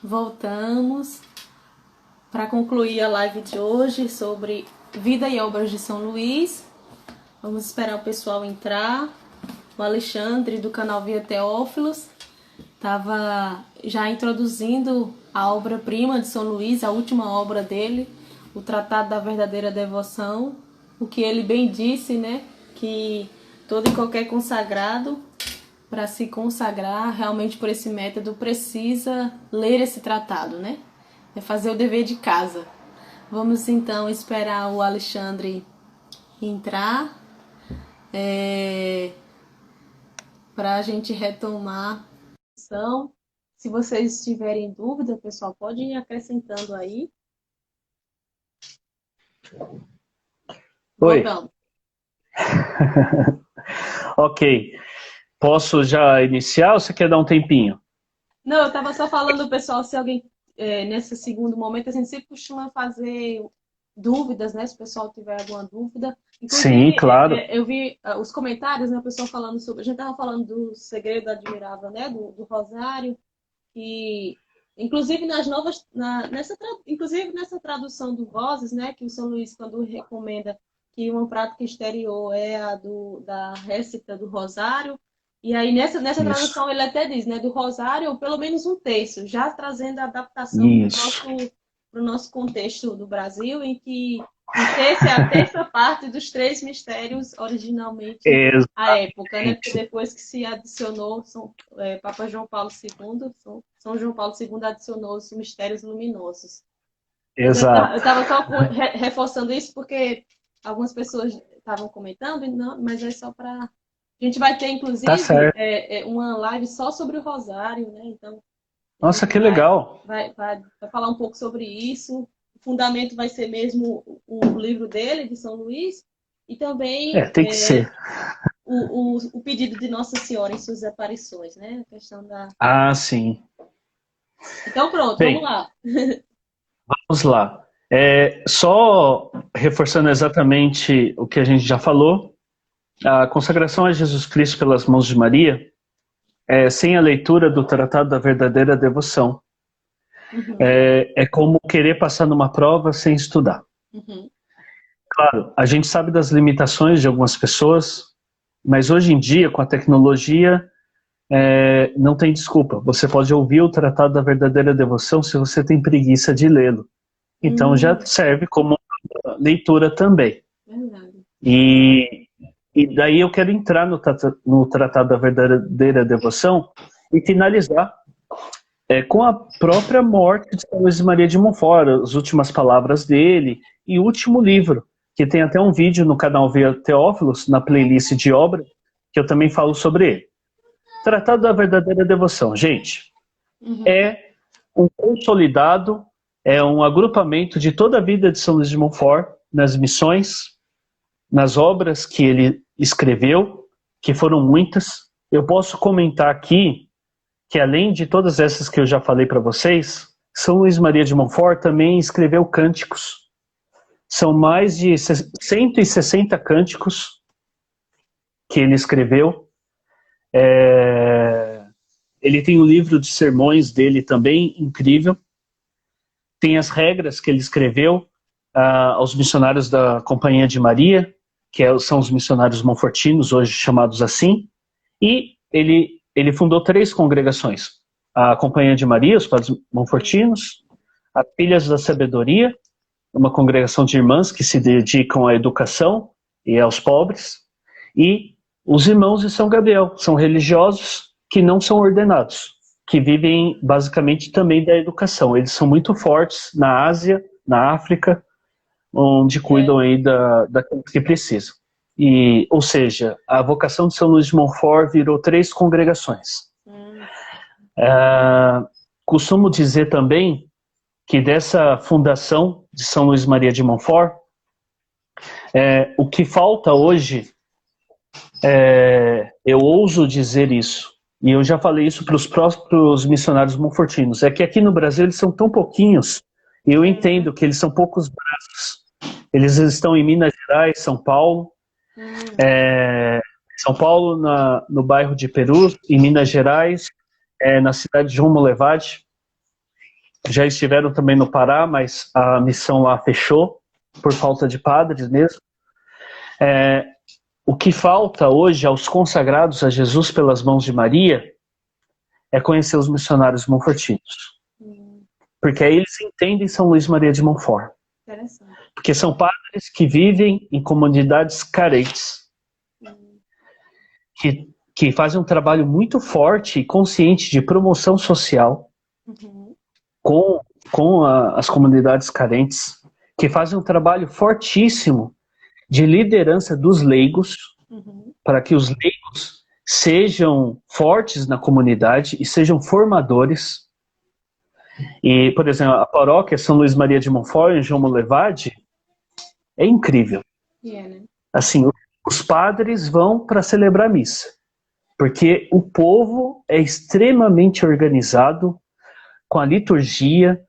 Voltamos para concluir a live de hoje sobre vida e obras de São Luís. Vamos esperar o pessoal entrar. O Alexandre, do canal Via Teófilos, estava já introduzindo a obra-prima de São Luís, a última obra dele, o Tratado da Verdadeira Devoção. O que ele bem disse, né? Que todo e qualquer consagrado, para se consagrar realmente por esse método, precisa ler esse tratado, né? É fazer o dever de casa. Vamos então esperar o Alexandre entrar para a gente retomar a discussão. Se vocês tiverem dúvida, pessoal, pode ir acrescentando aí. Oi. Voltamos. Ok. Posso já iniciar ou você quer dar um tempinho? Não, eu estava só falando, pessoal, se alguém, nesse segundo momento, a gente sempre costuma fazer dúvidas, né? Se o pessoal tiver alguma dúvida. Sim, Inclusive, claro. eu vi os comentários, né? O pessoal falando sobre. A gente estava falando do segredo admirável, né? Do Rosário. E, inclusive, nas novas. Inclusive, nessa tradução do Vozes, né? Que o São Luís, quando recomenda que uma prática exterior é a da récita do Rosário. E aí, nessa Isso. tradução, ele até diz, né? Do Rosário, pelo menos um terço, já trazendo a adaptação para Isso. o nosso contexto do Brasil, em que um terço é a terça parte dos três mistérios originalmente à época, né? Porque Exatamente. depois que se adicionou, Papa João Paulo II, São João Paulo II adicionou os mistérios luminosos. Mas eu Exato. estava só reforçando isso porque algumas pessoas estavam comentando, não, mas é só para. A gente vai ter, Tá inclusive, certo. uma live só sobre o Rosário, né? Então, a Nossa, gente que legal. vai falar um pouco sobre isso. O fundamento vai ser mesmo o livro dele, de São Luís, e também Tem que ser. o pedido de Nossa Senhora em suas aparições, né? A questão da. Ah, sim. Então, pronto, vamos Bem, lá. vamos lá. Só reforçando exatamente o que a gente já falou, a consagração a Jesus Cristo pelas mãos de Maria sem a leitura do Tratado da Verdadeira Devoção. Uhum, É como querer passar numa prova sem estudar. uhum, Claro, a gente sabe das limitações de algumas pessoas, mas hoje em dia, com a tecnologia, não tem desculpa. Você pode ouvir o Tratado da Verdadeira Devoção se você tem preguiça de lê-lo. Então já hum, serve como leitura também. verdade. E, e daí eu quero entrar no Tratado da Verdadeira Devoção e finalizar com a própria morte de São Luís Maria de Montfort, as últimas palavras dele e o último livro, que tem até um vídeo no canal Via Teófilos, na playlist de obra, que eu também falo sobre ele. Tratado da Verdadeira Devoção, gente, Uhum, é um consolidado, é um agrupamento de toda a vida de São Luís de Montfort, nas missões, nas obras que ele escreveu, que foram muitas. Eu posso comentar aqui que, além de todas essas que eu já falei para vocês, São Luís Maria de Montfort também escreveu cânticos. São mais de 160 cânticos que ele escreveu. Ele tem um livro de sermões dele também, incrível. Tem as regras que ele escreveu aos missionários da Companhia de Maria, que são os missionários monfortinos, hoje chamados assim. E ele fundou 3 congregações. A Companhia de Maria, os Padres Monfortinos, as Filhas da Sabedoria, uma congregação de irmãs que se dedicam à educação e aos pobres, e os Irmãos de São Gabriel, são religiosos que não são ordenados, que vivem basicamente também da educação. Eles são muito fortes na Ásia, na África, onde cuidam é. aí daqueles que precisam. Ou seja, a vocação de São Luís de Montfort virou 3 congregações. Hum, Costumo dizer também que dessa fundação de São Luís Maria de Montfort, o que falta hoje, eu ouso dizer isso, e eu já falei isso para os próprios missionários monfortinos, é que aqui no Brasil eles são tão pouquinhos, e eu uhum, entendo que eles são poucos braços. Eles estão em Minas Gerais, São Paulo, hum, no bairro de Perus, em Minas Gerais, na cidade de João Molevade. já estiveram também no Pará, mas a missão lá fechou, por falta de padres mesmo. O que falta hoje aos consagrados a Jesus pelas mãos de Maria é conhecer os missionários monfortinos. Porque aí eles entendem São Luís Maria de Montfort. Porque são padres que vivem em comunidades carentes, que fazem um trabalho muito forte e consciente de promoção social com as comunidades carentes, que fazem um trabalho fortíssimo de liderança dos leigos, para que os leigos sejam fortes na comunidade e sejam formadores. E, por exemplo, a paróquia São Luís Maria de Montfort, em João Molevade, é incrível. Assim, os padres vão para celebrar a missa, porque o povo é extremamente organizado com a liturgia,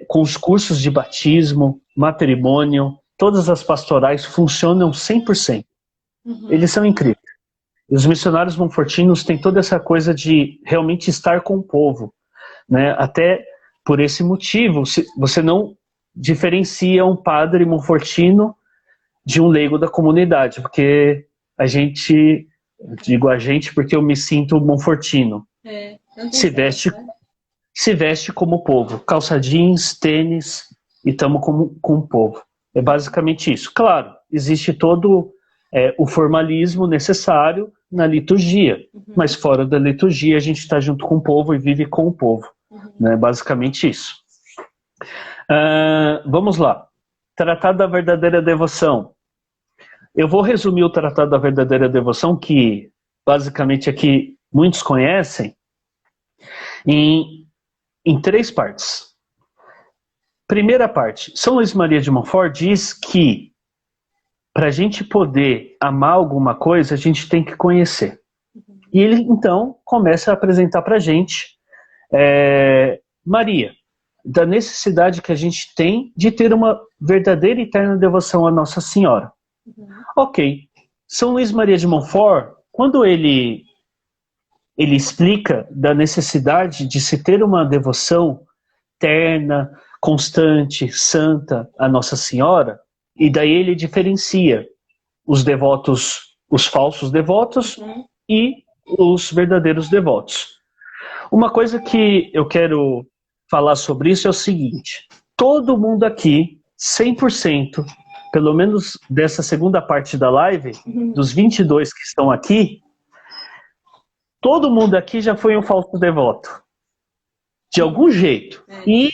com os cursos de batismo, matrimônio, todas as pastorais funcionam 100%. Eles são incríveis. E os missionários monfortinos têm toda essa coisa de realmente estar com o povo, né? Até por esse motivo, você não diferencia um padre monfortino de um leigo da comunidade, porque digo a gente porque eu me sinto monfortino, se veste como o povo, calça jeans, tênis, e estamos com o povo. É basicamente isso. Claro, existe todo o formalismo necessário na liturgia, mas fora da liturgia a gente está junto com o povo e vive com o povo. Né? Basicamente isso. Vamos lá. Tratado da Verdadeira Devoção. Eu vou resumir o Tratado da Verdadeira Devoção, que basicamente aqui muitos conhecem, em 3 partes. Primeira parte, São Luís Maria de Montfort diz que para a gente poder amar alguma coisa, a gente tem que conhecer. E ele, então, começa a apresentar para a gente Maria, da necessidade que a gente tem de ter uma verdadeira e eterna devoção à Nossa Senhora. Ok, São Luís Maria de Montfort, quando ele explica da necessidade de se ter uma devoção terna, constante, santa à Nossa Senhora, e daí ele diferencia os devotos, os falsos devotos e os verdadeiros devotos. Uma coisa que eu quero falar sobre isso é o seguinte: todo mundo aqui, 100%, pelo menos dessa segunda parte da live, dos 22 que estão aqui, todo mundo aqui já foi um falso devoto. De algum jeito. E,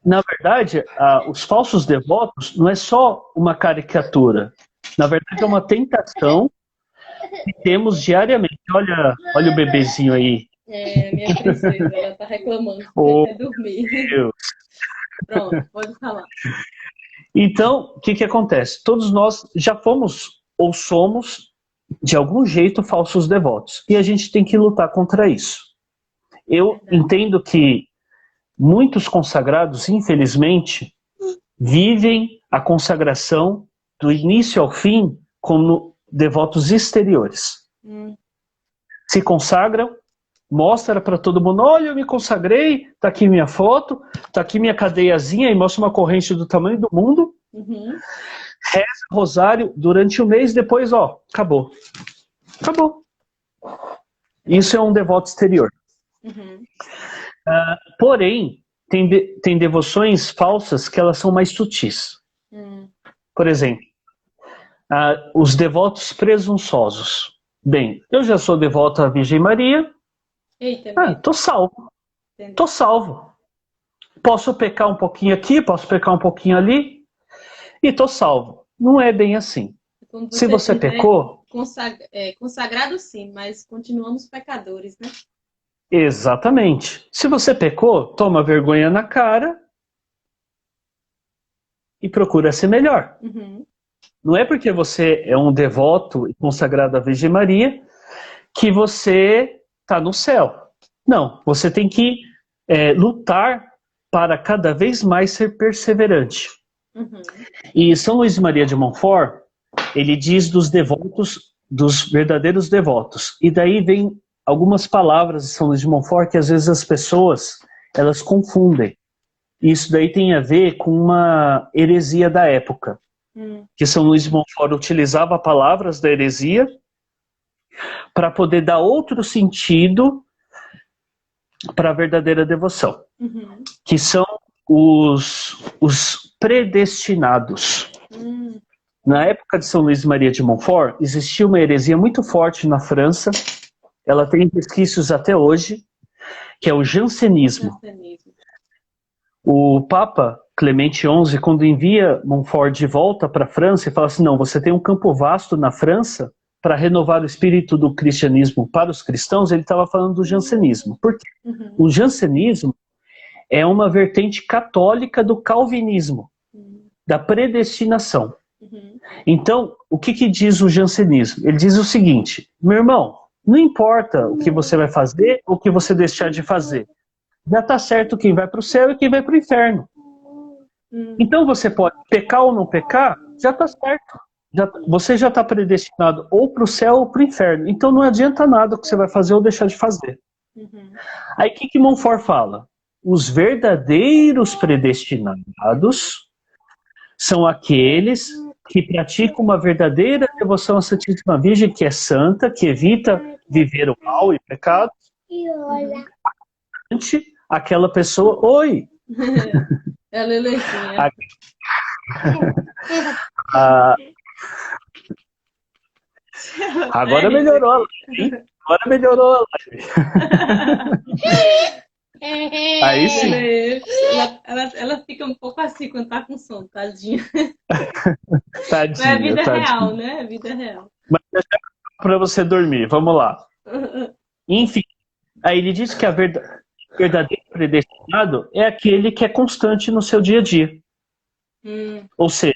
na verdade, os falsos devotos não é só uma caricatura. Na verdade, é uma tentação que temos diariamente. Olha o bebezinho aí. Minha princesa, ela tá reclamando. Quer dormir. Deus. Pronto, pode falar. Então, o que acontece? Todos nós já fomos ou somos, de algum jeito, falsos devotos. E a gente tem que lutar contra isso. Eu entendo que muitos consagrados, infelizmente, vivem a consagração do início ao fim como devotos exteriores. Se consagram, mostra para todo mundo: olha, eu me consagrei, tá aqui minha foto, tá aqui minha cadeiazinha, e mostra uma corrente do tamanho do mundo. Reza rosário durante um mês, depois, acabou. Acabou. Isso é um devoto exterior. Porém, tem devoções falsas que elas são mais sutis. Por exemplo, os devotos presunçosos. Bem, eu já sou devoto à Virgem Maria. Tô salvo. Entendi. Tô salvo. Posso pecar um pouquinho aqui, posso pecar um pouquinho ali, e tô salvo. Não é bem assim. Se você pecou... Consagrado sim, mas continuamos pecadores, né? Exatamente. Se você pecou, toma vergonha na cara e procura ser melhor. Não é porque você é um devoto e consagrado à Virgem Maria que você está no céu. Não, você tem que lutar para cada vez mais ser perseverante. E São Luís Maria de Montfort, ele diz dos devotos, dos verdadeiros devotos. E daí vem algumas palavras de São Luís de Montfort que às vezes as pessoas elas confundem. Isso daí tem a ver com uma heresia da época, que São Luís de Montfort utilizava palavras da heresia para poder dar outro sentido para a verdadeira devoção, que são os predestinados. Na época de São Luís Maria de Montfort, existia uma heresia muito forte na França, ela tem resquícios até hoje, que é o jansenismo. O Papa Clemente XI, quando envia Montfort de volta para a França e fala assim, não, você tem um campo vasto na França para renovar o espírito do cristianismo para os cristãos, ele estava falando do jansenismo. Por quê? O jansenismo é uma vertente católica do calvinismo, da predestinação. Então, o que diz o jansenismo? Ele diz o seguinte, meu irmão, não importa o que você vai fazer ou o que você deixar de fazer. Já está certo quem vai para o céu e quem vai para o inferno. Então você pode pecar ou não pecar, já está certo. Você já está predestinado ou para o céu ou para o inferno. Então não adianta nada o que você vai fazer ou deixar de fazer. Aí o que Montfort fala? Os verdadeiros predestinados são aqueles que praticam uma verdadeira devoção à Santíssima Virgem, que é santa, que evita viver o mal e pecado. Aquela pessoa... Oi! É a Lelezinha. Agora melhorou a live. Agora melhorou a live. Aí sim. Ela fica um pouco assim quando tá com sono, tadinha. Tadinha, Mas é vida tadinha. real, né? É vida real. Mas é para você dormir, vamos lá. Enfim, aí ele diz que a verdadeiro predestinado é aquele que é constante no seu dia a dia. Ou seja,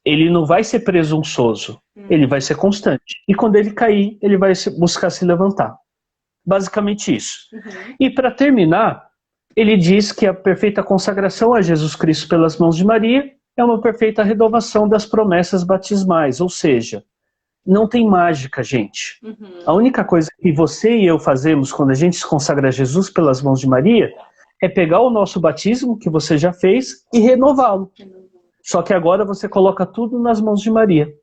ele não vai ser presunçoso, ele vai ser constante. E quando ele cair, ele vai buscar se levantar. Basicamente isso. E para terminar, ele diz que a perfeita consagração a Jesus Cristo pelas mãos de Maria é uma perfeita renovação das promessas batismais. Ou seja, não tem mágica, gente. A única coisa que você e eu fazemos quando a gente se consagra a Jesus pelas mãos de Maria é pegar o nosso batismo que você já fez e renová-lo. Só que agora você coloca tudo nas mãos de Maria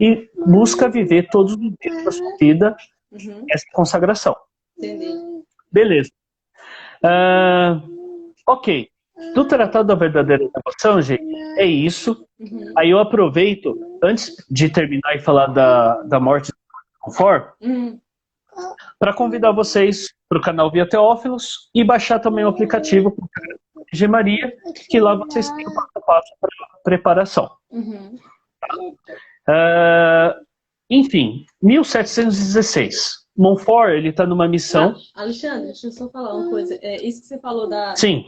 e busca viver todos os dias da sua vida essa consagração. Entendi. Beleza. Ok. Do Tratado da Verdadeira Devoção, gente, é isso. Aí eu aproveito, antes de terminar e falar da morte de Montfort, para convidar vocês para o canal Via Teófilos e baixar também o aplicativo de Maria, que lá vocês têm o passo a passo para preparação. Enfim, 1716. Montfort, ele está numa missão... Alexandre, deixa eu só falar uma coisa. Isso que você falou Sim.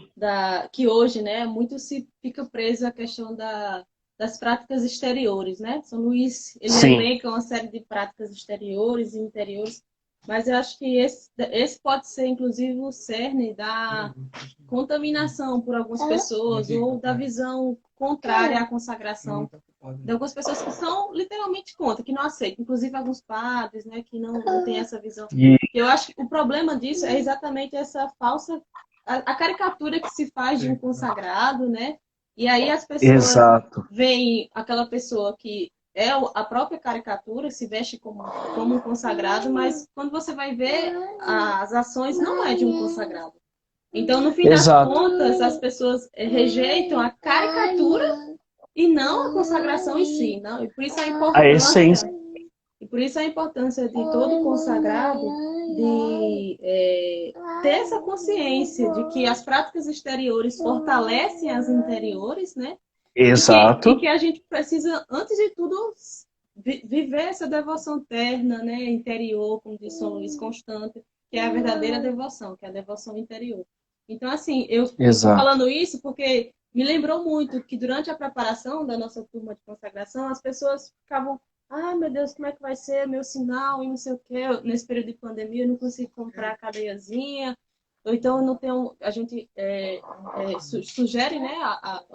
que hoje, né, muito se fica preso à questão das práticas exteriores, né? São Luís, ele elenca uma série de práticas exteriores e interiores, mas eu acho que esse pode ser, inclusive, o cerne da contaminação por algumas pessoas ou da visão contrária à consagração de algumas pessoas que são literalmente contra, que não aceitam, inclusive alguns padres, né, que não têm essa visão. Eu acho que o problema disso é exatamente essa falsa, a caricatura que se faz de um consagrado, né? E aí as pessoas veem aquela pessoa que é a própria caricatura, se veste como um consagrado, mas quando você vai ver, as ações não é de um consagrado. Então, no fim das contas, as pessoas rejeitam a caricatura e não a consagração em si. Não? E por isso a importância, a essência. E por isso a importância de todo consagrado de ter essa consciência de que as práticas exteriores fortalecem as interiores, né? Exato. E que a gente precisa, antes de tudo, viver essa devoção terna, né? Interior, como diz São Luís, constante, que é a verdadeira devoção, que é a devoção interior. Então, assim, eu estou falando isso porque me lembrou muito que durante a preparação da nossa turma de consagração, as pessoas ficavam, meu Deus, como é que vai ser meu sinal e não sei o quê. Nesse período de pandemia eu não consigo comprar a cadeiazinha, ou então eu não tenho, a gente sugere, né,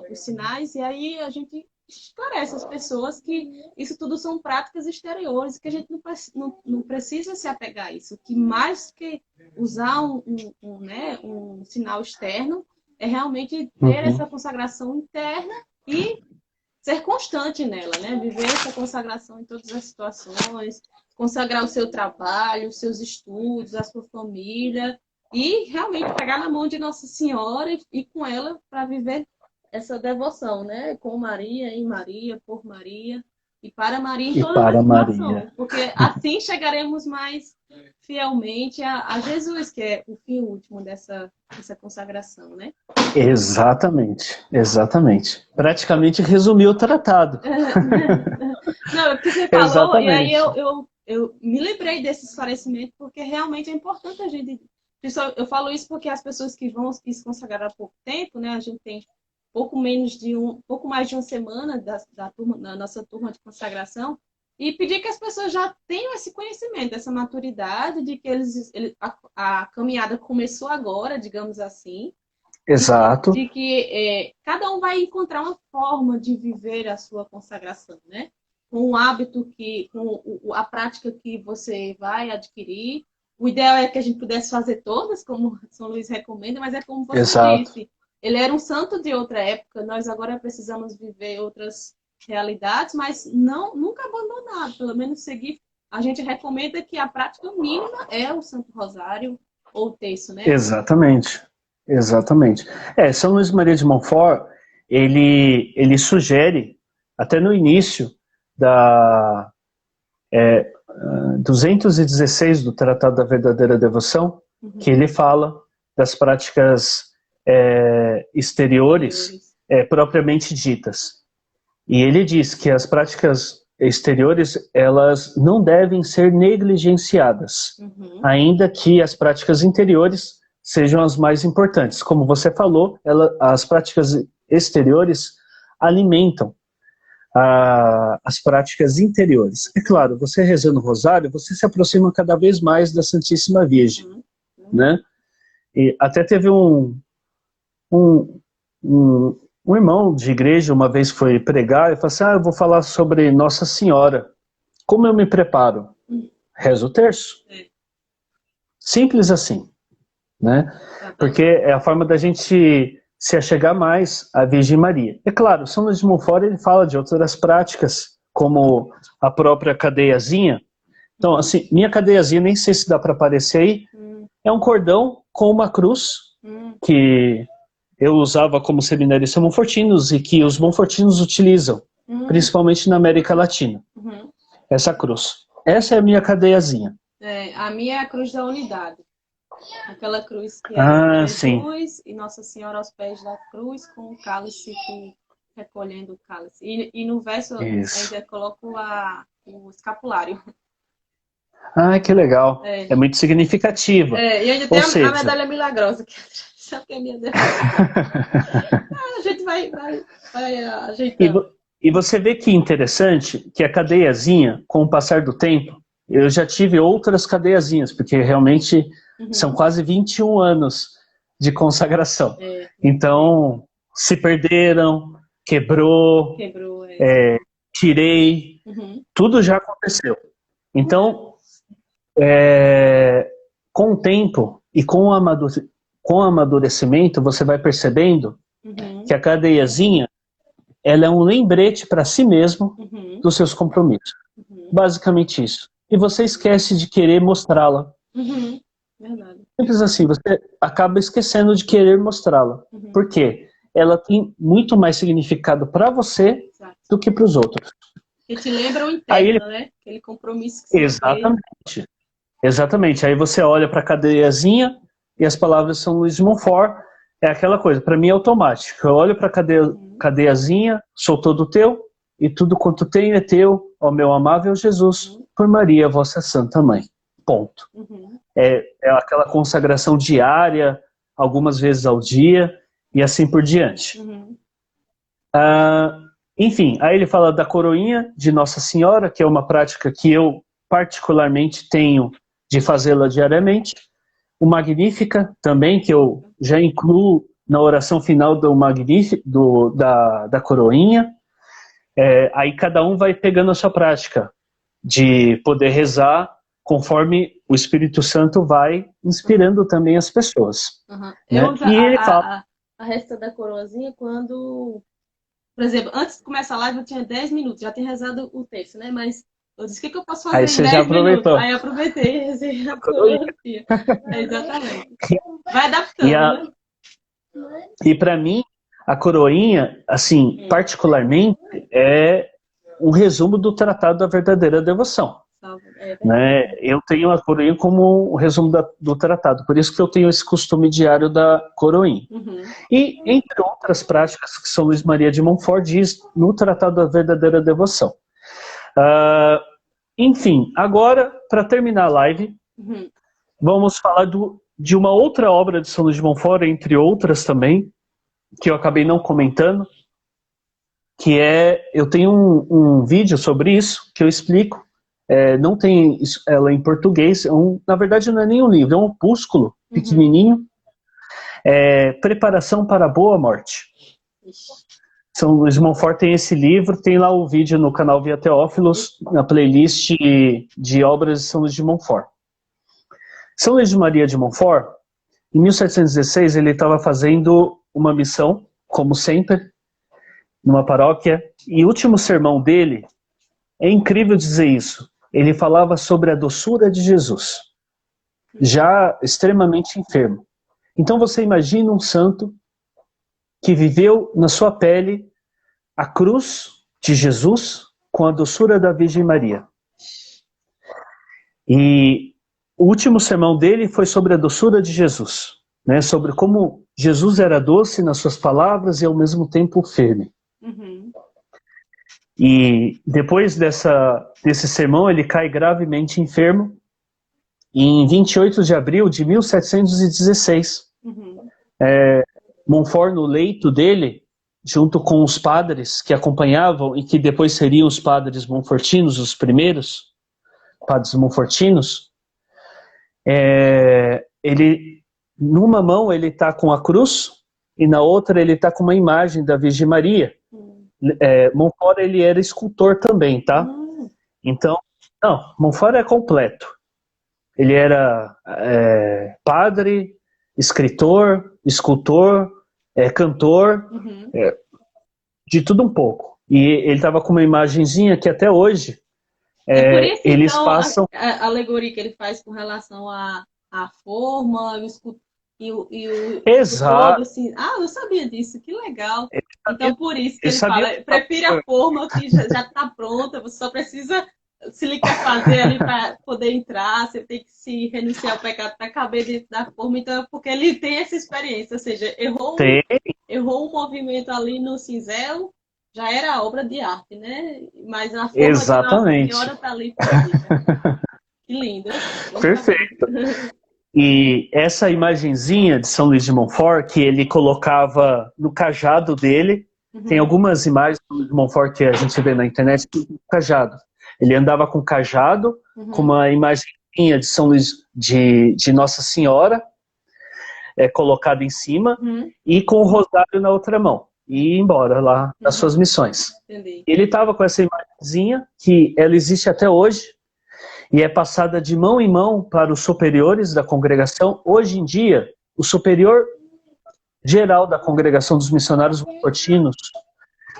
os sinais, e aí a gente esclarece as pessoas que isso tudo são práticas exteriores, que a gente não precisa se apegar a isso, que mais que usar né, um sinal externo, é realmente ter essa consagração interna e ser constante nela, né? Viver essa consagração em todas as situações, consagrar o seu trabalho, os seus estudos, a sua família, e realmente pegar na mão de Nossa Senhora e com ela para viver essa devoção, né? Com Maria, em Maria, por Maria e para Maria em E todas as para situações. Maria. Porque assim chegaremos mais fielmente a Jesus, que é o fim último dessa consagração, né? Exatamente, exatamente. Praticamente resumiu o tratado. Não, é porque você falou, e aí Exatamente. eu me lembrei desse esclarecimento, porque realmente é importante a gente. Eu falo isso porque as pessoas que se consagraram há pouco tempo, né? A gente tem pouco mais de uma semana da nossa turma de consagração, e pedir que as pessoas já tenham esse conhecimento, essa maturidade de que a caminhada começou agora, digamos assim, Exato. de que cada um vai encontrar uma forma de viver a sua consagração, né? Com o hábito com a prática que você vai adquirir. O ideal é que a gente pudesse fazer todas, como São Luís recomenda, mas é como você Exato. disse, ele era um santo de outra época, nós agora precisamos viver outras realidades, mas nunca abandonar, pelo menos seguir. A gente recomenda que a prática mínima é o Santo Rosário ou o terço, né? Exatamente. Exatamente. São Luís Maria de Montfort, ele sugere, até no início da 216 do Tratado da Verdadeira Devoção, que ele fala das práticas exteriores propriamente ditas. E ele diz que as práticas exteriores, elas não devem ser negligenciadas, ainda que as práticas interiores sejam as mais importantes. Como você falou, as práticas exteriores alimentam as práticas interiores. É claro, você rezando o rosário, você se aproxima cada vez mais da Santíssima Virgem, né? E até teve um irmão de igreja uma vez foi pregar e falou assim, eu vou falar sobre Nossa Senhora. Como eu me preparo? Rezo o terço. Simples assim, né? Porque é a forma da gente se achegar mais à Virgem Maria. É claro, São Luís de Montfort ele fala de outras práticas, como a própria cadeiazinha. Então, assim, minha cadeiazinha, nem sei se dá para aparecer aí, é um cordão com uma cruz, que eu usava como seminarista monfortinos e que os monfortinos utilizam, principalmente na América Latina. Essa cruz. Essa é a minha cadeiazinha. A minha é a cruz da unidade. Aquela cruz que é Jesus sim. e Nossa Senhora aos pés da cruz com o cálice recolhendo o cálice. E no verso ainda coloco o escapulário. que legal. É muito significativa. E ainda tem a medalha milagrosa, que é a minha a gente vai ajeitando. E você vê que interessante que a cadeiazinha, com o passar do tempo, eu já tive outras cadeiazinhas, porque realmente são quase 21 anos de consagração. Então, se perderam, quebrou, tirei, tudo já aconteceu. Então, com o tempo e com o amadurecimento, você vai percebendo que a cadeiazinha ela é um lembrete para si mesmo dos seus compromissos. Basicamente isso. E você esquece de querer mostrá-la. Verdade. Simples assim, você acaba esquecendo de querer mostrá-la. Por quê? Ela tem muito mais significado para você do que para os outros. Que te lembra o interno, né? Aquele compromisso que você Exatamente. Fez. Exatamente. Aí você olha para a cadeiazinha e as palavras de São Luís de Montfort. É aquela coisa, para mim é automático. Eu olho para a cadeiazinha, sou todo teu, e tudo quanto tenho é teu, ó meu amável Jesus, por Maria, vossa Santa Mãe. Ponto. É aquela consagração diária, algumas vezes ao dia, e assim por diante. Enfim, aí ele fala da coroinha de Nossa Senhora, que é uma prática que eu particularmente tenho de fazê-la diariamente. O Magnífica também, que eu já incluo na oração final do Magnífica, da coroinha. Aí cada um vai pegando a sua prática de poder rezar conforme o Espírito Santo vai inspirando também as pessoas. Uhum. Né? Eu E ele fala... a resta da coroazinha quando... Por exemplo, antes de começar a live eu tinha 10 minutos, já tinha rezado o texto, né? Mas eu disse, o que eu posso fazer Aí em você 10 já minutos? aproveitou. Aí eu aproveitei e rezei a coroazinha. Exatamente. Vai adaptando, né? E para mim, a coroinha, assim, particularmente, é um resumo do Tratado da Verdadeira Devoção. Né? Eu tenho a coroinha como um resumo do tratado, por isso que eu tenho esse costume diário da coroinha. Uhum. E, entre outras práticas que São Luís Maria de Montfort diz no Tratado da Verdadeira Devoção. Enfim, agora, para terminar a live, vamos falar de uma outra obra de São Luís de Montfort, entre outras também, que eu acabei não comentando, que é, eu tenho um vídeo sobre isso, que eu explico. Não tem ela em português, na verdade não é nem um livro, é um opúsculo pequenininho, Preparação para a Boa Morte. São Luís de Montfort tem esse livro, tem lá o vídeo no canal Via Teófilos, na playlist de obras de São Luís de Montfort. São Luís de Maria de Montfort, em 1716, ele estava fazendo uma missão, como sempre, numa paróquia, e o último sermão dele, é incrível dizer isso, ele falava sobre a doçura de Jesus, já extremamente enfermo. Então você imagina um santo que viveu na sua pele a cruz de Jesus com a doçura da Virgem Maria. E o último sermão dele foi sobre a doçura de Jesus, né? Sobre como Jesus era doce nas suas palavras e ao mesmo tempo firme. E depois desse sermão, ele cai gravemente enfermo, em 28 de abril de 1716. Montfort, no leito dele, junto com os padres que acompanhavam e que depois seriam os padres monfortinos, os primeiros padres monfortinos, numa mão ele está com a cruz e na outra ele está com uma imagem da Virgem Maria. Montfort, ele era escultor também, tá? Então, não, Montfort é completo. Ele era padre, escritor, escultor, cantor, de tudo um pouco. E ele estava com uma imagenzinha que até hoje por isso, eles então, passam... a alegoria que ele faz com relação à forma e o Exato. assim. Ah, eu não sabia disso, que legal. Sabia, então, por isso que ele fala, prefere a forma que já está pronta, você só precisa, se ele quer fazer ali para poder entrar, você tem que se renunciar ao pecado para caber dentro da forma. Então, é porque ele tem essa experiência, ou seja, errou um movimento ali no cinzel, já era obra de arte, né? Mas a forma Exatamente. de uma senhora está ali perfeita. Que lindo. Perfeito. E essa imagenzinha de São Luís de Montfort, que ele colocava no cajado dele, tem algumas imagens de São Luís de Montfort que a gente vê na internet, com cajado. Ele andava com cajado, com uma imagenzinha de São Luís, de Nossa Senhora, colocada em cima, e com o rosário na outra mão. E ir embora lá nas suas missões. Entendi. Ele estava com essa imagenzinha, que ela existe até hoje, e é passada de mão em mão para os superiores da congregação. Hoje em dia, o superior geral da congregação dos missionários monfortinos,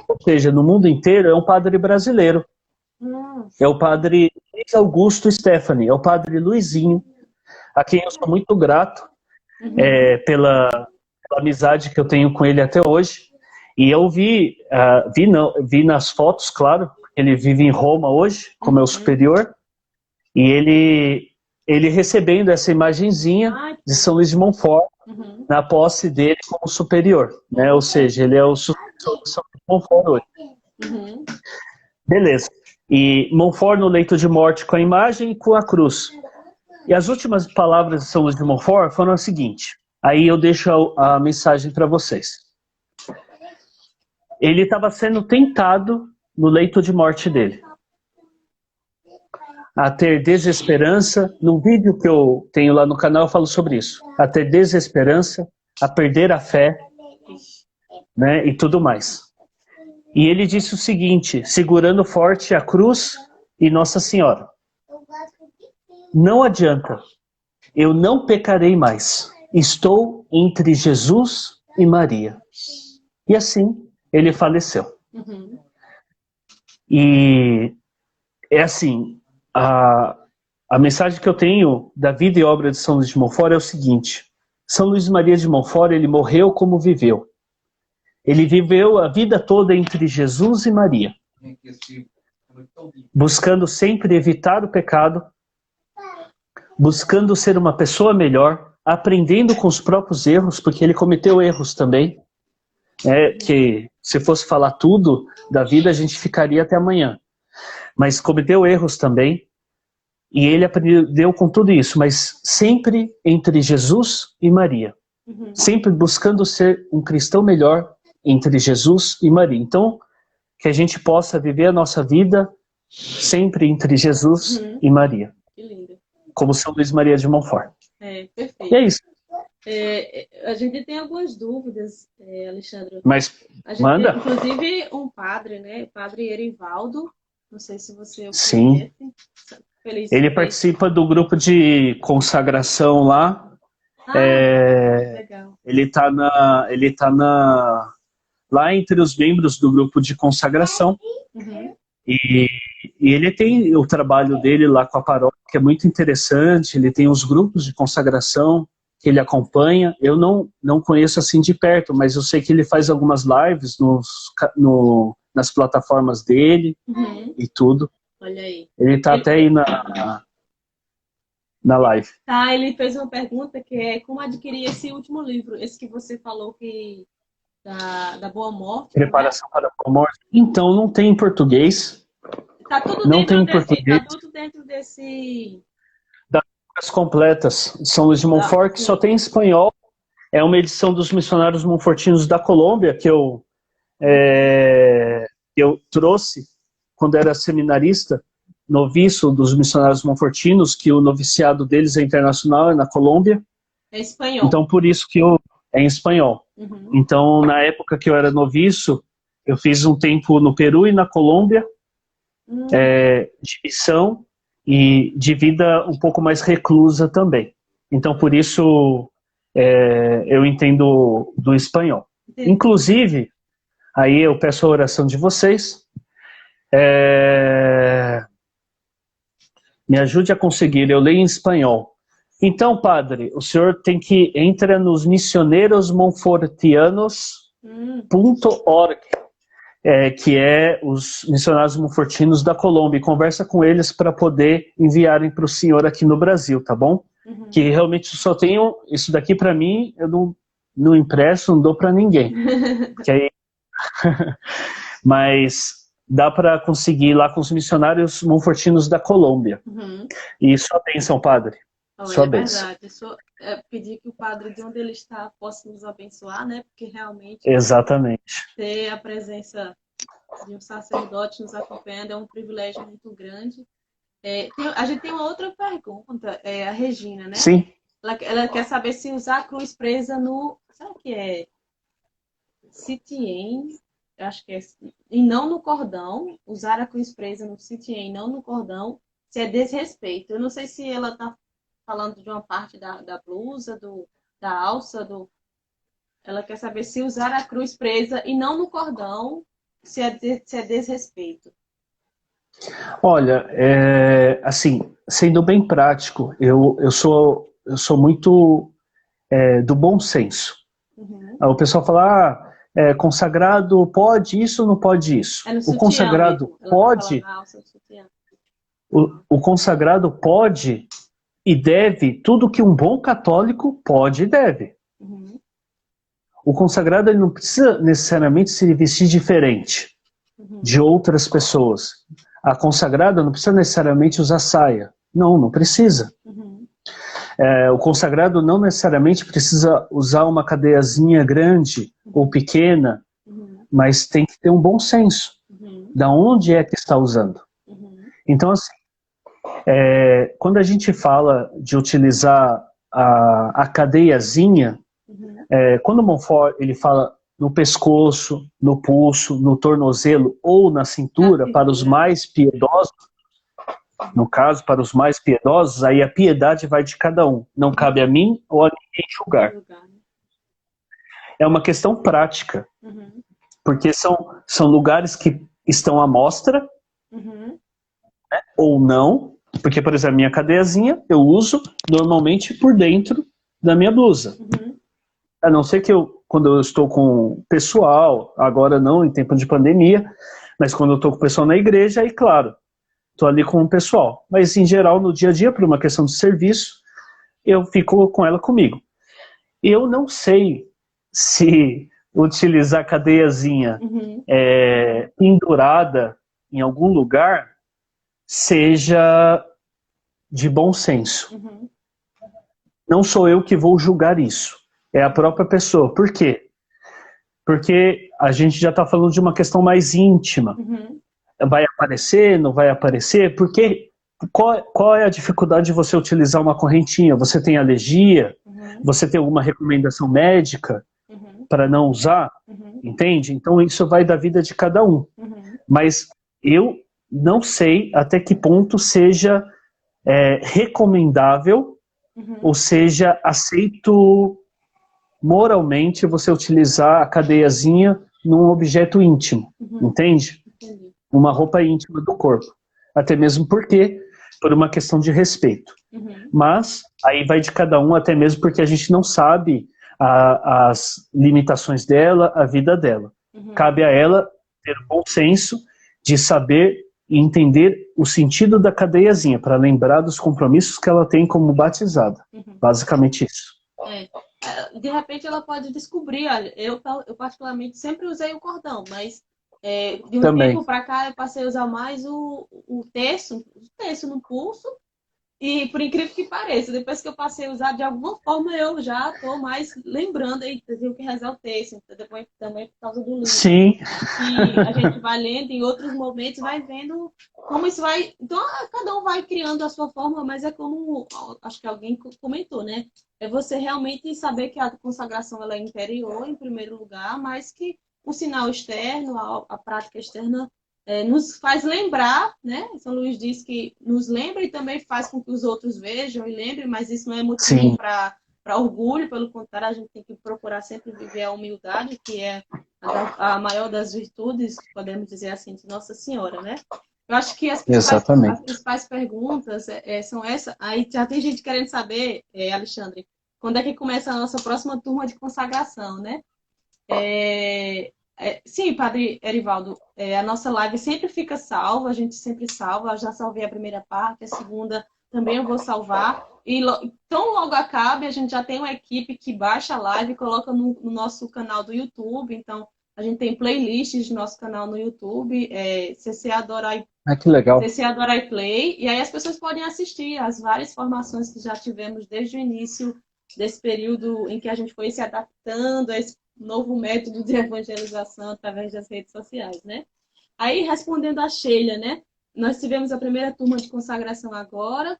ou seja, no mundo inteiro, é um padre brasileiro. É o padre Luiz Augusto Stefani, é o padre Luizinho, a quem eu sou muito grato pela amizade que eu tenho com ele até hoje. E eu vi nas fotos, claro, ele vive em Roma hoje, como é o superior, e ele recebendo essa imagenzinha de São Luís de Montfort na posse dele como superior, né? Ou seja, ele é o sucessor de São Luís de Montfort hoje. Beleza. E Montfort no leito de morte com a imagem e com a cruz. E as últimas palavras de São Luís de Montfort foram as seguintes. Aí eu deixo a mensagem para vocês. Ele estava sendo tentado no leito de morte dele a ter desesperança. No vídeo que eu tenho lá no canal eu falo sobre isso. A ter desesperança, a perder a fé, né, e tudo mais. E ele disse o seguinte, segurando forte a cruz e Nossa Senhora. não adianta, eu não pecarei mais. Estou entre Jesus e Maria. E assim, ele faleceu. Uhum. E é assim, a mensagem que eu tenho da vida e obra de São Luís de Montfort é o seguinte: São Luís Maria de Montfort, ele morreu como viveu. Ele viveu a vida toda entre Jesus e Maria, buscando sempre evitar o pecado, buscando ser uma pessoa melhor, aprendendo com os próprios erros, porque ele cometeu erros também. Que se fosse falar tudo da vida, a gente ficaria até amanhã. Mas cometeu erros também, e ele aprendeu com tudo isso, mas sempre entre Jesus e Maria. Uhum. Sempre buscando ser um cristão melhor entre Jesus e Maria. Então, que a gente possa viver a nossa vida sempre entre Jesus e Maria. Que lindo. Como São Luís Maria de Montfort. Perfeito. E é isso. A gente tem algumas dúvidas, Alexandre. Mas A gente manda. tem, inclusive, um padre, né? O padre Erivaldo. Não sei se você o Sim. conhece. Ele participa do grupo de consagração lá. Legal. Ele tá lá entre os membros do grupo de consagração. Uhum. E ele tem o trabalho dele lá com a paróquia, que é muito interessante. Ele tem os grupos de consagração que ele acompanha. Eu não conheço assim de perto, mas eu sei que ele faz algumas lives nas plataformas dele. Uhum. E tudo. Olha aí. Ele tá até aí na live. Ele fez uma pergunta que é como adquirir esse último livro, esse que você falou que da Boa Morte. Preparação para a Boa Morte. Então, não tem em português. Tá tudo não tem em português. Tá tudo dentro desse... Das completas. São Luís de Montfort, que só tem em espanhol. É uma edição dos missionários monfortinos da Colômbia, que eu trouxe quando era seminarista, noviço dos missionários monfortinos, que o noviciado deles é internacional, é na Colômbia. É espanhol. Então, por isso que é em espanhol. Uhum. Então, na época que eu era noviço, eu fiz um tempo no Peru e na Colômbia, de missão e de vida um pouco mais reclusa também. Então, por isso, eu entendo do espanhol. Entendi. Inclusive, aí eu peço a oração de vocês. Me ajude a conseguir, eu leio em espanhol. Então, padre, o senhor tem que entrar nos missionerosmonfortianos.org, que é os missionários monfortinos da Colômbia, e conversa com eles para poder enviarem para o senhor aqui no Brasil, tá bom? Uhum. Que realmente só tenho isso daqui para mim, eu não impresso, não dou para ninguém. Que aí... Mas dá para conseguir lá com os missionários monfortinos da Colômbia. Uhum. E só bênção, padre. Só bênção. Verdade. Pedir que o padre de onde ele está possa nos abençoar, né? Porque realmente Exatamente. ter a presença de um sacerdote nos acompanhando é um privilégio muito grande. A gente tem uma outra pergunta, a Regina, né? Sim. Ela quer saber se usar a cruz presa no... Sabe o que é? Sitien, eu acho que é... E não no cordão. Usar a cruz presa no sitien e não no cordão, se é desrespeito. Eu não sei se ela está falando de uma parte da blusa, da alça, Ela quer saber se usar a cruz presa e não no cordão, se é desrespeito. Olha, assim, sendo bem prático, eu sou muito do bom senso. Uhum. O pessoal fala, consagrado pode isso ou não pode isso? O consagrado pode, o consagrado pode e deve tudo que um bom católico pode e deve. Uhum. O consagrado ele não precisa necessariamente se vestir diferente de outras pessoas. A consagrada não precisa necessariamente usar saia. Não precisa. Uhum. O consagrado não necessariamente precisa usar uma cadeiazinha grande ou pequena, mas tem que ter um bom senso. Da onde é que está usando? Então, assim, quando a gente fala de utilizar a cadeiazinha, quando o Montfort ele fala no pescoço, no pulso, no tornozelo ou na cintura, para os mais piedosos, No caso, para os mais piedosos, aí a piedade vai de cada um. Não cabe a mim ou a ninguém julgar. É uma questão prática, porque são lugares que estão à mostra, ou não, porque, por exemplo, a minha cadeiazinha eu uso normalmente por dentro da minha blusa. A não ser que quando eu estou com pessoal, agora não, em tempo de pandemia, mas quando eu estou com o pessoal na igreja, aí claro, estou ali com o pessoal. Mas em geral, no dia a dia, por uma questão de serviço, eu fico com ela comigo. Eu não sei se utilizar a cadeiazinha pendurada em algum lugar seja de bom senso. Não sou eu que vou julgar isso. É a própria pessoa. Por quê? Porque a gente já está falando de uma questão mais íntima. Vai aparecer, não vai aparecer? Porque qual é a dificuldade de você utilizar uma correntinha? Você tem alergia? Você tem alguma recomendação médica para não usar? Entende? Então isso vai da vida de cada um. Mas eu não sei até que ponto seja recomendável ou seja aceito moralmente você utilizar a cadeiazinha num objeto íntimo, entende? Uma roupa íntima do corpo. Até mesmo porque, por uma questão de respeito. Mas, aí vai de cada um, até mesmo porque a gente não sabe as limitações dela, a vida dela. Cabe a ela ter o bom senso de saber e entender o sentido da cadeiazinha, para lembrar dos compromissos que ela tem como batizada. Basicamente isso. De repente ela pode descobrir, olha, eu particularmente sempre usei o cordão, mas de um tempo para cá eu passei a usar mais o terço no pulso, e por incrível que pareça, depois que eu passei a usar, de alguma forma eu já estou mais lembrando, aí tenho que rezar o terço, depois também por causa do livro. Sim. E a gente vai lendo em outros momentos, vai vendo como isso vai... Então, cada um vai criando a sua forma, mas é como, acho que alguém comentou, né? É você realmente saber que a consagração ela é interior, em primeiro lugar, mas que o sinal externo, a prática externa, nos faz lembrar, né? São Luís diz que nos lembra e também faz com que os outros vejam e lembrem, mas isso não é motivo para orgulho, pelo contrário, a gente tem que procurar sempre viver a humildade, que é a maior das virtudes, podemos dizer assim, de Nossa Senhora, né? Eu acho que as principais perguntas são essas. Aí já tem gente querendo saber, Alexandre, quando é que começa a nossa próxima turma de consagração, né? Sim, Padre Erivaldo, a nossa live sempre fica salva, a gente sempre salva. Eu já salvei a primeira parte, a segunda também eu vou salvar. E tão logo acabe, a gente já tem uma equipe que baixa a live e coloca no nosso canal do YouTube. Então, a gente tem playlists do nosso canal no YouTube, CC Adorai, que legal. CC Adorai Play. E aí as pessoas podem assistir as várias formações que já tivemos desde o início desse período em que a gente foi se adaptando a esse novo método de evangelização através das redes sociais, né? Aí, respondendo a Sheila, né? Nós tivemos a primeira turma de consagração agora.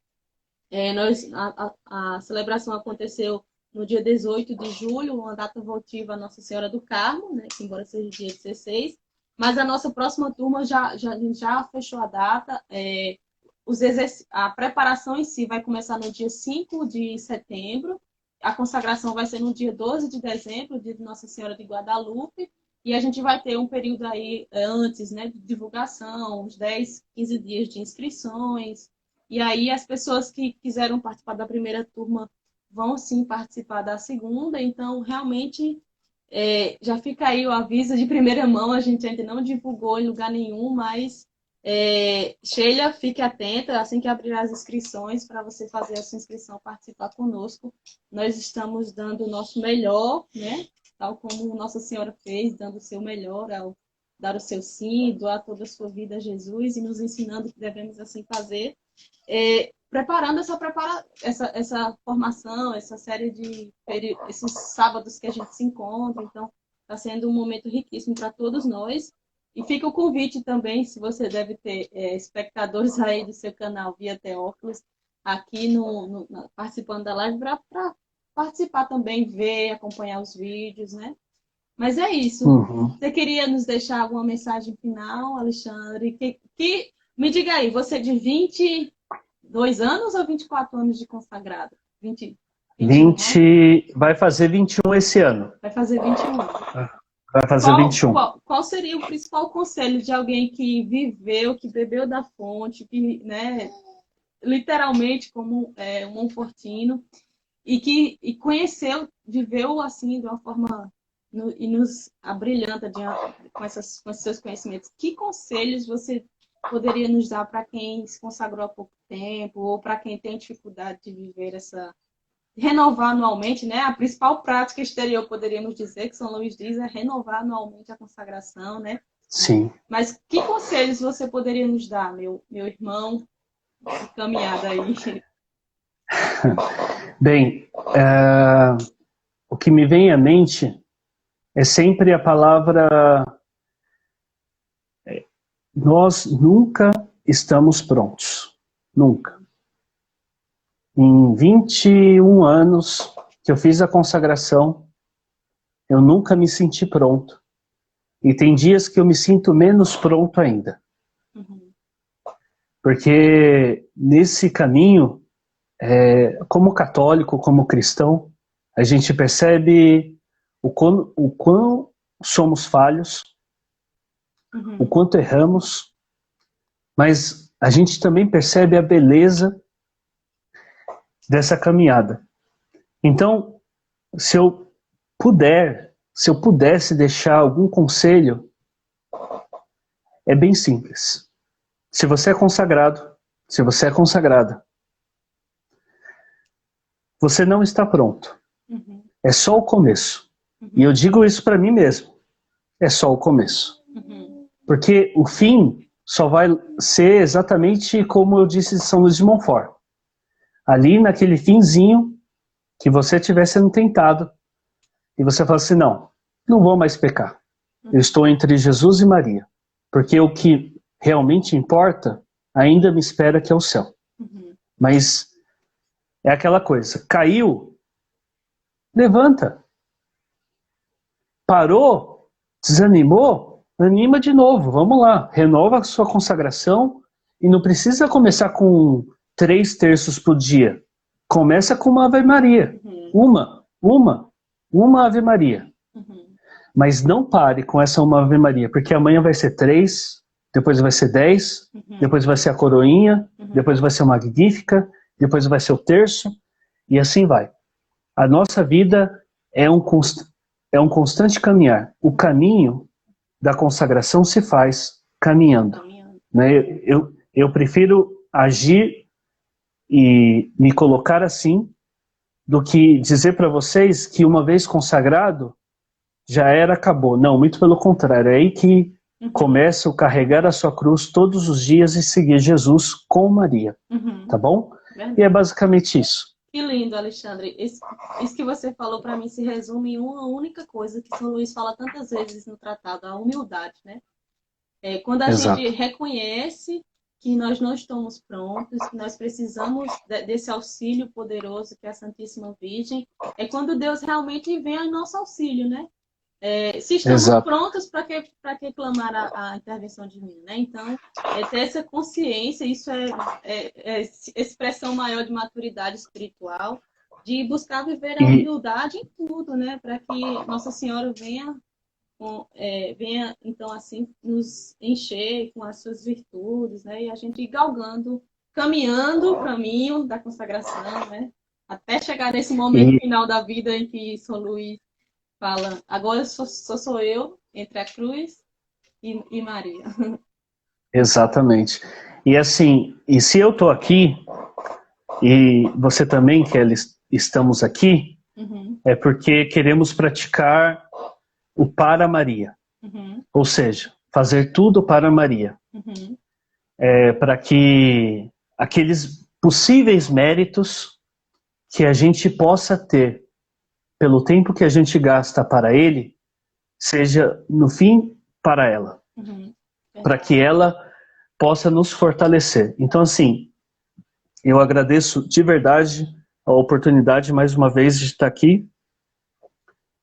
A celebração aconteceu no dia 18 de julho, uma data votiva a Nossa Senhora do Carmo, né? Que embora seja dia 16. Mas a nossa próxima turma já fechou a data. A preparação em si vai começar no dia 5 de setembro. A consagração vai ser no dia 12 de dezembro, dia de Nossa Senhora de Guadalupe. E a gente vai ter um período aí antes, né, de divulgação, uns 10, 15 dias de inscrições. E aí as pessoas que quiseram participar da primeira turma vão sim participar da segunda. Então, realmente, já fica aí o aviso de primeira mão. A gente ainda não divulgou em lugar nenhum, mas Sheila, fique atenta assim que abrir as inscrições para você fazer a sua inscrição, participar conosco. Nós estamos dando o nosso melhor, né? Tal como Nossa Senhora fez, dando o seu melhor ao dar o seu sim, doar toda a sua vida a Jesus e nos ensinando que devemos assim fazer. Preparando essa formação, essa série de esses sábados que a gente se encontra. Então, está sendo um momento riquíssimo para todos nós. E fica o convite também, se você deve ter espectadores aí do seu canal Via Teófilos, aqui participando da live, para participar também, ver, acompanhar os vídeos, né? Mas é isso. Você queria nos deixar alguma mensagem final, Alexandre? Que Me diga aí, você é de 22 anos ou 24 anos de consagrado? 21 anos? 20, vai fazer 21 esse ano. Vai fazer 21 anos. Vai fazer 21. Qual seria o principal conselho de alguém que viveu, que bebeu da fonte, que, né, literalmente como um Monfortino, e conheceu, viveu assim de uma forma e nos abrilhanta com esses seus conhecimentos? Que conselhos você poderia nos dar para quem se consagrou há pouco tempo ou para quem tem dificuldade de viver renovar anualmente, né? A principal prática exterior, poderíamos dizer, que São Luís diz, é renovar anualmente a consagração, né? Sim. Mas que conselhos você poderia nos dar, meu irmão, de caminhada aí? Bem, o que me vem à mente é sempre a palavra: nós nunca estamos prontos. Nunca. Em 21 anos que eu fiz a consagração, eu nunca me senti pronto. E tem dias que eu me sinto menos pronto ainda. Uhum. Porque nesse caminho, como católico, como cristão, a gente percebe o quão somos falhos, Uhum. o quanto erramos, mas a gente também percebe a beleza dessa caminhada. Então, se eu pudesse deixar algum conselho, é bem simples. Se você é consagrado, se você é consagrada, você não está pronto. Uhum. É só o começo. Uhum. E eu digo isso para mim mesmo. É só o começo. Uhum. Porque o fim só vai ser exatamente como eu disse de São Luís de Montfort. Ali naquele finzinho que você estiver sendo tentado e você fala assim, não vou mais pecar. Eu estou entre Jesus e Maria. Porque o que realmente importa ainda me espera, que é o céu. Uhum. Mas é aquela coisa, caiu, levanta. Parou, desanimou, anima de novo, vamos lá, renova a sua consagração e não precisa começar com 3 terços por dia. Começa com uma Ave Maria, uma Ave Maria. Uhum. Mas não pare com essa uma Ave Maria, porque amanhã vai ser 3, depois vai ser 10, depois vai ser a coroinha, depois vai ser a Magnífica, depois vai ser o terço, e assim vai. A nossa vida é um constante caminhar. O caminho da consagração se faz caminhando. Né? Eu prefiro agir e me colocar assim do que dizer para vocês que uma vez consagrado já era, acabou. Não, muito pelo contrário. É aí que começa o carregar a sua cruz todos os dias e seguir Jesus com Maria. Tá bom? E é basicamente isso. Que lindo, Alexandre. Isso que você falou para mim se resume em uma única coisa que São Luís fala tantas vezes no tratado, a humildade, né? Quando a gente reconhece que nós não estamos prontos, que nós precisamos desse auxílio poderoso que é a Santíssima Virgem, é quando Deus realmente vem ao nosso auxílio, né? Se estamos prontos, para que clamar a intervenção divina, né? Então, ter essa consciência, isso é expressão maior de maturidade espiritual, de buscar viver a humildade em tudo, né? Para que Nossa Senhora venha, então, assim, nos encher com as suas virtudes, né? E a gente ir galgando, caminhando o caminho da consagração, né? Até chegar nesse momento final da vida em que São Luís fala, agora sou eu entre a cruz e Maria. Exatamente. E assim, e se eu estou aqui, e você também, Kelly, estamos aqui, é porque queremos praticar o para Maria. Ou seja, fazer tudo para Maria. Para que aqueles possíveis méritos que a gente possa ter pelo tempo que a gente gasta para ele, seja no fim para ela. Para que ela possa nos fortalecer. Então, assim, eu agradeço de verdade a oportunidade, mais uma vez, de estar aqui,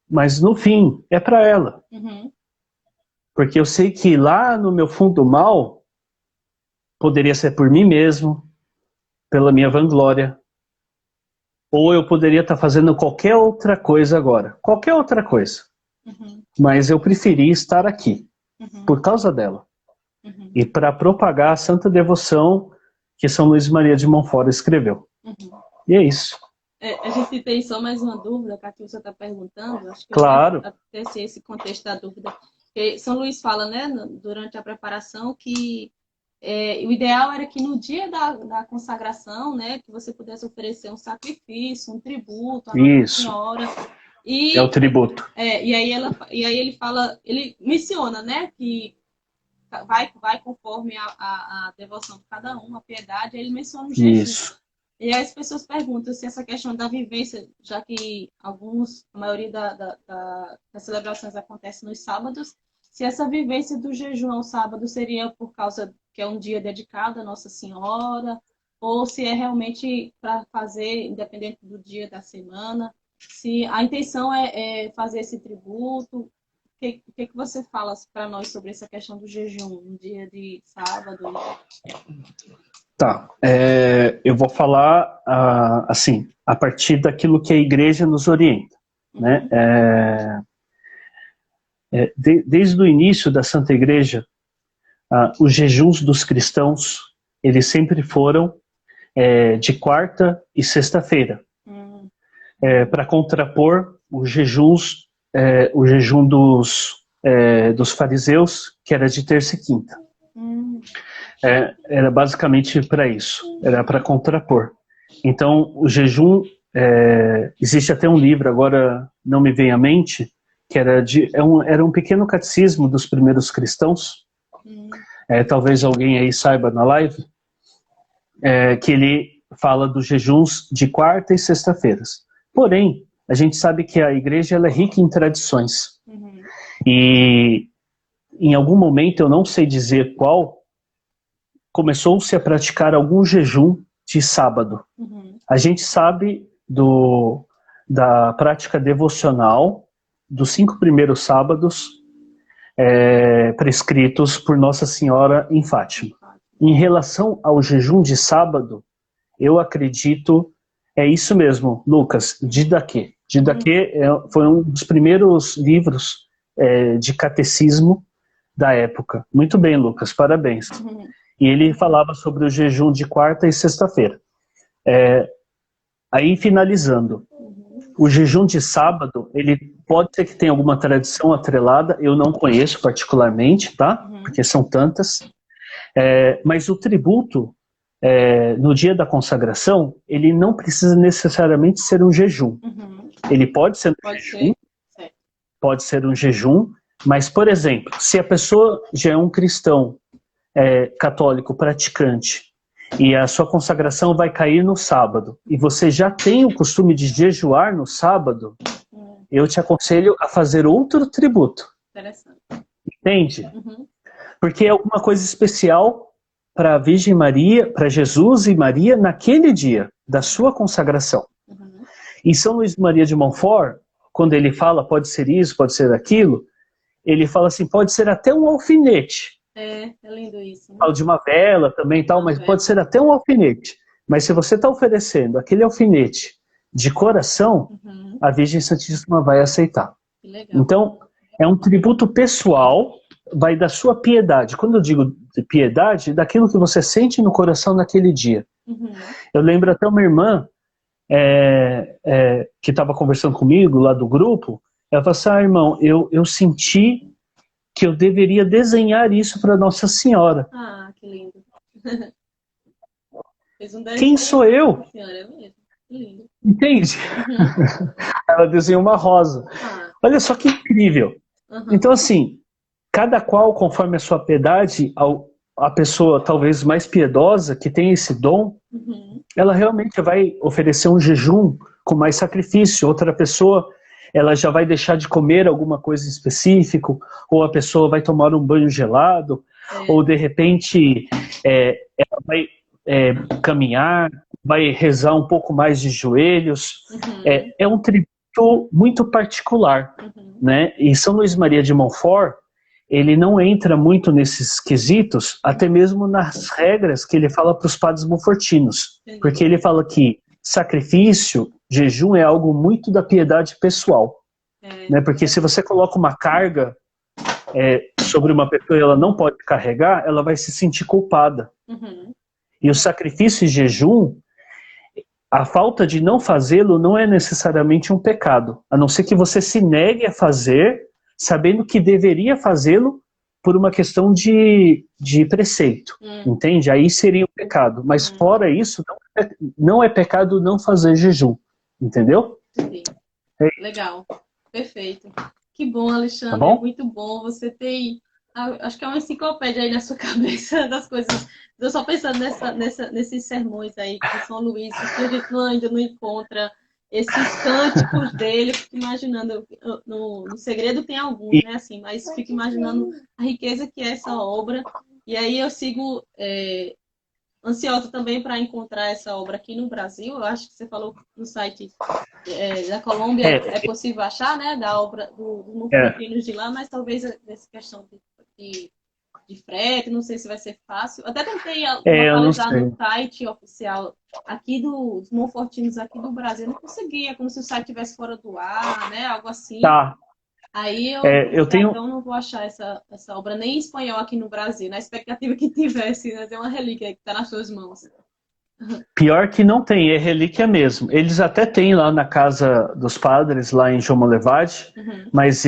mas no fim, é para ela. Porque eu sei que lá no meu fundo do mal, poderia ser por mim mesmo, pela minha vanglória, ou eu poderia estar fazendo qualquer outra coisa agora, qualquer outra coisa. Mas eu preferi estar aqui, por causa dela, e para propagar a santa devoção que São Luís Maria de Montfort escreveu. E é isso. A gente tem só mais uma dúvida, que aqui você está perguntando, acho que claro. até ser esse contexto da dúvida. Porque São Luís fala, né, durante a preparação, que o ideal era que no dia da consagração, né, que você pudesse oferecer um sacrifício, um tributo à Nossa Senhora. É o tributo. E aí ele fala, ele menciona, né, que vai conforme a devoção de cada um, a piedade, aí ele menciona o jejum. Isso. E aí as pessoas perguntam se essa questão da vivência, já que a maioria das celebrações acontece nos sábados, se essa vivência do jejum ao sábado seria por causa que é um dia dedicado à Nossa Senhora, ou se é realmente para fazer, independente do dia da semana, se a intenção é fazer esse tributo. O que você fala para nós sobre essa questão do jejum, no dia de sábado? Tá, eu vou falar assim, a partir daquilo que a Igreja nos orienta, né? Desde o início da Santa Igreja, os jejuns dos cristãos, eles sempre foram de quarta e sexta-feira, para contrapor os jejuns, o jejum dos fariseus, que era de terça e quinta. Era basicamente para isso, era para contrapor. Então, o jejum, existe até um livro, agora não me vem à mente, que era um pequeno catecismo dos primeiros cristãos, talvez alguém aí saiba na live, que ele fala dos jejuns de quarta e sexta-feiras. Porém, a gente sabe que a igreja ela é rica em tradições. E em algum momento, eu não sei dizer qual, começou-se a praticar algum jejum de sábado. A gente sabe da prática devocional dos 5 primeiros sábados prescritos por Nossa Senhora em Fátima. Em relação ao jejum de sábado, eu acredito, é isso mesmo, Lucas, Didaquê. Didaquê foi um dos primeiros livros de catecismo da época. Muito bem, Lucas, parabéns. E ele falava sobre o jejum de quarta e sexta-feira. Aí, finalizando, o jejum de sábado, ele pode ser que tenha alguma tradição atrelada, eu não conheço particularmente, tá? Porque são tantas. Mas o tributo, no dia da consagração, ele não precisa necessariamente ser um jejum. Ele pode ser um jejum, pode ser um jejum, mas, por exemplo, se a pessoa já é um cristão católico praticante e a sua consagração vai cair no sábado e você já tem o costume de jejuar no sábado, eu te aconselho a fazer outro tributo. Interessante. Entende? Porque é alguma coisa especial para a Virgem Maria, para Jesus e Maria naquele dia da sua consagração. E São Luís Maria de Montfort, quando ele fala pode ser isso, pode ser aquilo, ele fala assim, pode ser até um alfinete. É lindo isso. Né? Fala de uma vela também, tal, mas pode ser até um alfinete. Mas se você está oferecendo aquele alfinete de coração, a Virgem Santíssima vai aceitar. Que legal. Então, é um tributo pessoal, vai da sua piedade. Quando eu digo de piedade, daquilo que você sente no coração naquele dia. Eu lembro até uma irmã que estava conversando comigo lá do grupo, ela falou assim, irmão, eu senti que eu deveria desenhar isso para Nossa Senhora. Ah, que lindo. Quem sou eu? Senhora, mesmo. Que lindo. Entende? Ela desenhou uma rosa. Olha só que incrível. Então, assim, cada qual, conforme a sua piedade, a pessoa talvez mais piedosa, que tem esse dom, ela realmente vai oferecer um jejum com mais sacrifício. Outra pessoa, ela já vai deixar de comer alguma coisa específica, ou a pessoa vai tomar um banho gelado, ou de repente ela vai caminhar, vai rezar um pouco mais de joelhos. É um tributo muito particular, né? E São Luís Maria de Montfort, ele não entra muito nesses quesitos, até mesmo nas regras que ele fala para os padres monfortinos. Porque ele fala que sacrifício, jejum é algo muito da piedade pessoal. Né? Porque se você coloca uma carga sobre uma pessoa e ela não pode carregar, ela vai se sentir culpada. E o sacrifício e jejum, a falta de não fazê-lo não é necessariamente um pecado, a não ser que você se negue a fazer, sabendo que deveria fazê-lo por uma questão de preceito, entende? Aí seria um pecado, mas fora isso, não é pecado não fazer jejum, entendeu? Entendi. Legal, perfeito. Que bom, Alexandre, Tá bom? é muito bom. Você tem, acho que é uma enciclopédia aí na sua cabeça das coisas. Eu só pensando nesses sermões aí de São Luís, que a gente ainda não encontra esses cânticos dele. Eu fico imaginando, no Segredo tem alguns, né, assim, mas fico imaginando a riqueza que é essa obra. E aí eu sigo ansiosa também para encontrar essa obra aqui no Brasil. Eu acho que você falou no site da Colômbia é possível achar, né, da obra dos monfortinos de lá, mas talvez essa questão de frete, não sei se vai ser fácil. Até tentei localizar no site oficial aqui dos monfortinos aqui do Brasil, não conseguia, como se o site estivesse fora do ar, né, algo assim. Tá. Aí eu não vou achar essa obra nem em espanhol aqui no Brasil, na expectativa que tivesse, né, é uma relíquia que está nas suas mãos. Pior que não tem, é relíquia mesmo. Eles até têm lá na casa dos padres, lá em João Molevade, mas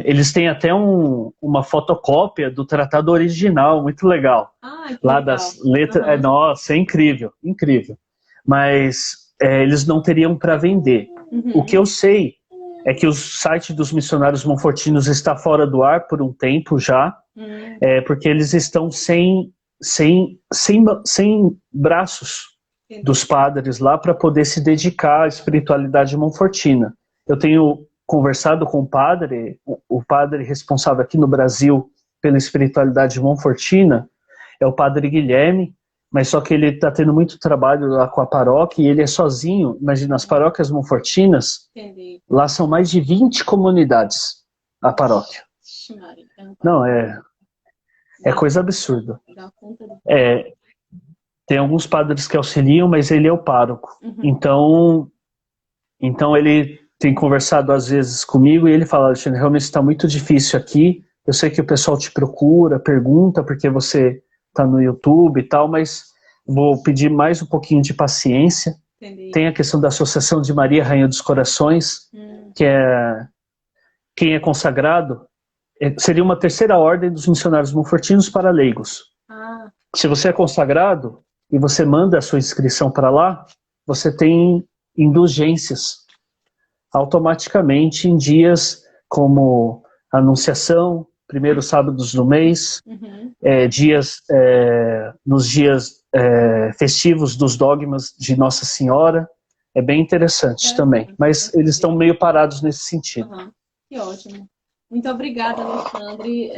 eles têm até uma fotocópia do tratado original, muito legal. Lá legal. das letras. Nossa, é incrível, incrível. Mas eles não teriam para vender. O que eu sei é que o site dos missionários monfortinos está fora do ar por um tempo já, porque eles estão sem braços dos padres lá para poder se dedicar à espiritualidade monfortina. Eu tenho conversado com o padre responsável aqui no Brasil pela espiritualidade monfortina é o padre Guilherme, mas só que ele está tendo muito trabalho lá com a paróquia e ele é sozinho. Imagina, as paróquias monfortinas, lá são mais de 20 comunidades a paróquia. Não, é coisa absurda. Tem alguns padres que auxiliam, mas ele é o pároco. Então ele tem conversado às vezes comigo e ele fala: Alexandre, realmente está muito difícil aqui. Eu sei que o pessoal te procura, pergunta porque você está no YouTube e tal, mas vou pedir mais um pouquinho de paciência. Tem a questão da Associação de Maria Rainha dos Corações, que quem é consagrado seria uma terceira ordem dos missionários monfortinos para leigos. Se você é consagrado e você manda a sua inscrição para lá, você tem indulgências automaticamente em dias como Anunciação, primeiros sábados do mês, nos dias festivos dos dogmas de Nossa Senhora. É bem interessante também, mas eles estão meio parados nesse sentido. Que ótimo. Muito obrigada, Alexandre.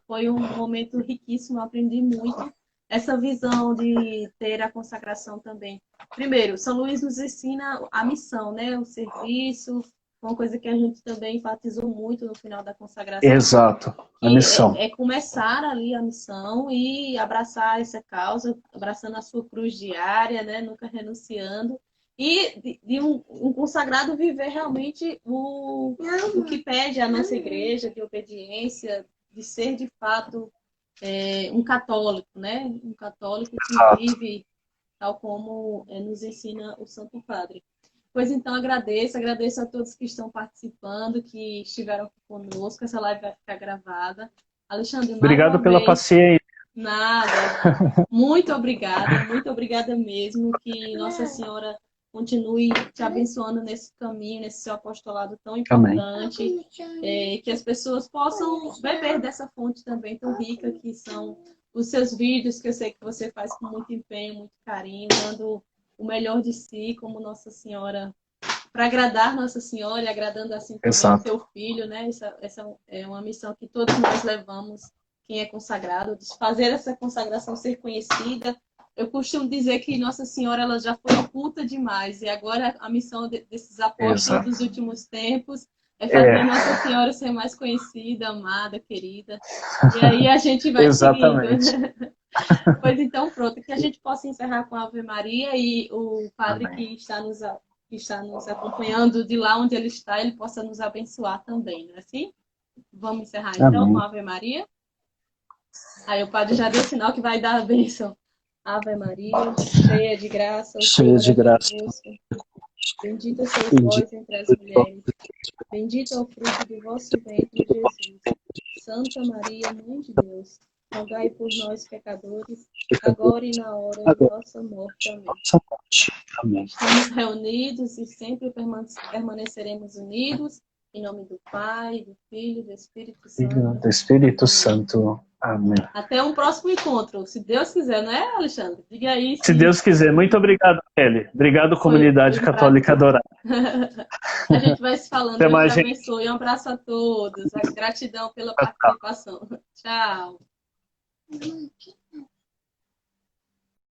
Foi um momento riquíssimo, aprendi muito. Essa visão de ter a consagração também. Primeiro, São Luís nos ensina a missão, né? O serviço, uma coisa que a gente também enfatizou muito no final da consagração. Exato, a missão. É começar ali a missão e abraçar essa causa, abraçando a sua cruz diária, né? Nunca renunciando. E de um consagrado viver realmente o que pede a nossa igreja, de obediência, de ser de fato um católico, né? Um católico que vive tal como nos ensina o Santo Padre. Pois então, agradeço a todos que estão participando, que estiveram aqui conosco. Essa live vai ficar gravada. Alexandre, obrigado pela paciência. Nada. Muito obrigada mesmo. Que Nossa Senhora continue te abençoando nesse caminho, nesse seu apostolado tão importante. Que as pessoas possam beber dessa fonte também tão rica que são os seus vídeos, que eu sei que você faz com muito empenho, muito carinho, dando o melhor de si como Nossa Senhora, para agradar Nossa Senhora e agradando assim também o seu filho, né? Essa é uma missão que todos nós levamos, quem é consagrado, de fazer essa consagração ser conhecida. Eu costumo dizer que Nossa Senhora ela já foi oculta demais e agora a missão desses apóstolos dos últimos tempos É fazer a Nossa Senhora ser mais conhecida, amada, querida. E aí a gente vai Exatamente. seguindo. Pois então, pronto, que a gente possa encerrar com a Ave Maria e o padre Amém. que está nos acompanhando de lá onde ele está, ele possa nos abençoar também, não é assim? Vamos encerrar então com Amém. a Ave Maria? Aí o padre já deu sinal que vai dar a bênção. Ave Maria, cheia de graça, o Cheia Senhor de é graça. convosco. Bendita sois Bendito. vós entre as mulheres. Bendito é o fruto do vosso ventre, Jesus. Santa Maria, Mãe de Deus, rogai por nós, pecadores, agora e na hora de Agora, nossa morte. Amém. nossa morte. Amém. Estamos reunidos e sempre permaneceremos unidos. Em nome do Pai, do Filho e do Espírito Filho Santo. do Espírito Amém. Santo. Amém. Até um próximo encontro, se Deus quiser, não é, Alexandre? Diga aí Se se Deus quiser. Muito obrigado, Kelly. Obrigado, foi comunidade um católica prazer. adorada. A gente vai se falando. Até Deus te mais, gente. abençoe. Um abraço a todos. A gratidão pela participação. Tchau.